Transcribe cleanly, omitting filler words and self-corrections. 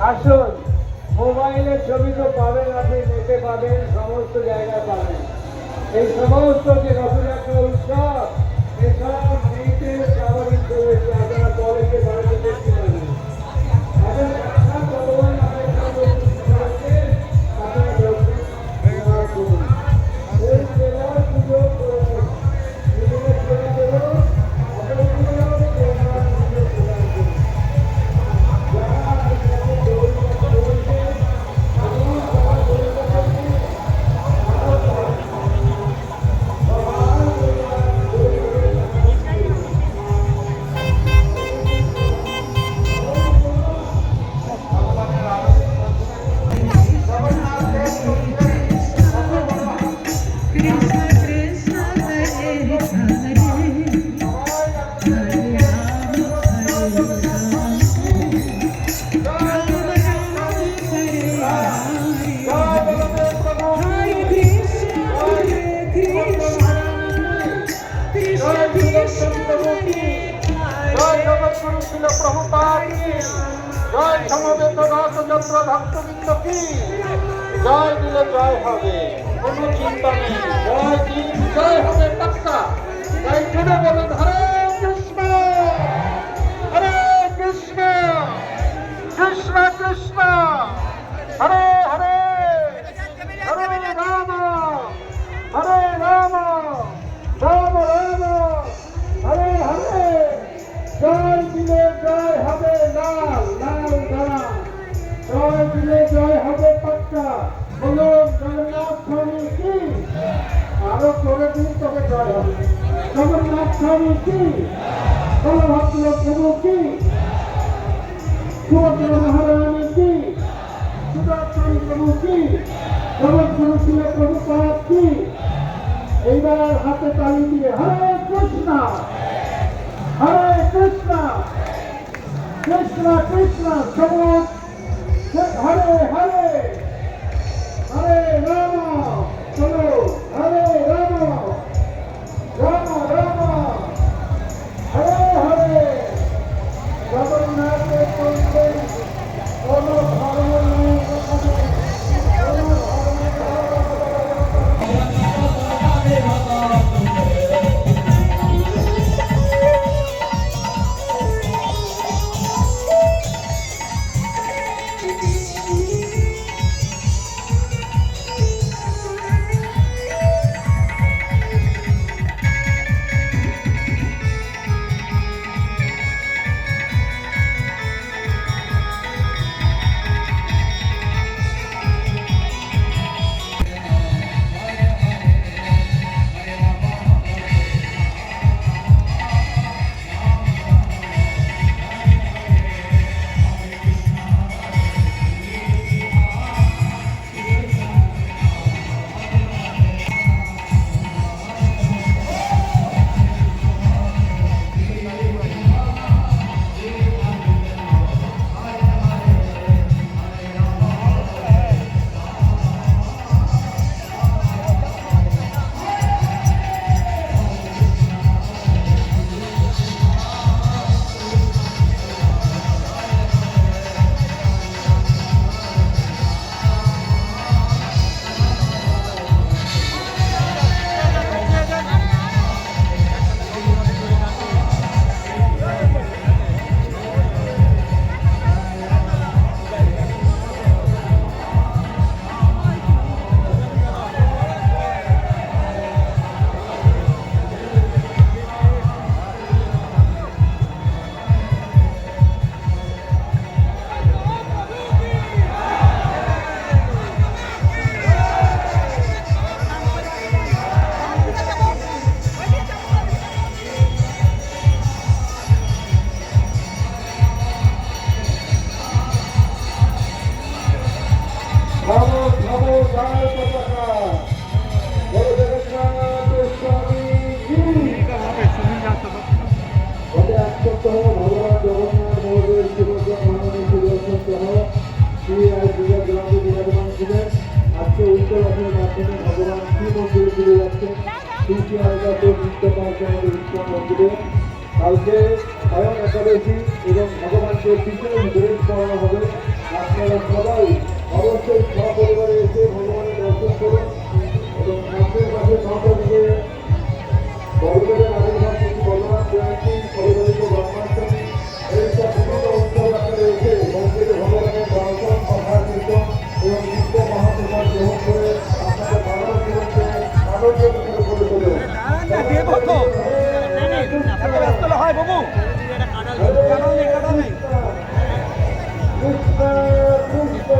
আসুন, মোবাইলের ছবি তো পাবেন, আপনি নেটে পাবেন, সমস্ত জায়গায় পাবেন। এই সমস্ত যে রথযাত্রা উৎসব এসব নেটে স্বাভাবিক রয়েছে, আপনারা কলেজে বাড়িতে দেখতে পাবেন। জয় সমবেত রথযাত্রা ভক্তবৃন্দ কি জয় দিলে জয় হবে, কোনো চিন্তা নেই। জয় দিন জয় হবে পাক্কা। তাই জুড়ে বলুন হরে কৃষ্ণ হরে কৃষ্ণ কৃষ্ণ কৃষ্ণ হরে হরে হরে রাম হরে রাম রাম রাম হরে হরে। জয় দিলে জয় হবে লাল লাল দাঁড়া, জয় দিলে জয় হবে পাক্কা। বলুন জগন্নাথ স্বামী কি, আরো করে দিন তবে জয় হবে। জগন্নাথ স্বামী কি, বলভদ্র প্রভু কি, সুভদ্র মহারানী কি, সুদর্শন প্রভু কি, জগৎগুরু প্রভুপাদ কি। এইবার হাতে তালি দিয়ে হরে কৃষ্ণ হরে কৃষ্ণ কৃষ্ণ কৃষ্ণ সবুজ হরে হরে হরে রাম। চলো হরে রাম রাম রাম হরে হরে। জগন্নাথের মধ্যে কোনো ধর্ম নেই, কালকে স্বয়ং একাদশী এবং ভগবানকে পিছনে ধরে পড়ানো হবে। আপনারা সবাই অবশ্যই সপরিবারে এসে ভগবানের দর্শন করুন এবং মন্দির পাশে নটা দিকে বড়দের আবির্ভাব তিথি বলরাম জয়ন্তী সর্বদলীয় জন্মাষ্টমী এইসব বিভিন্ন উৎসব আপনারা এসে মন্দিরে ভগবানের দর্শন কথা কীর্তন এবং নিত্য মহাপ্রসাদ গ্রহণ করে আপনাদের মানব জীবনকে আনন্দ করে তুলুন। দেবো তো এত ব্যস্ত হলে হয় বাবু কাটাল নেই পুষ্পা পুষ্পা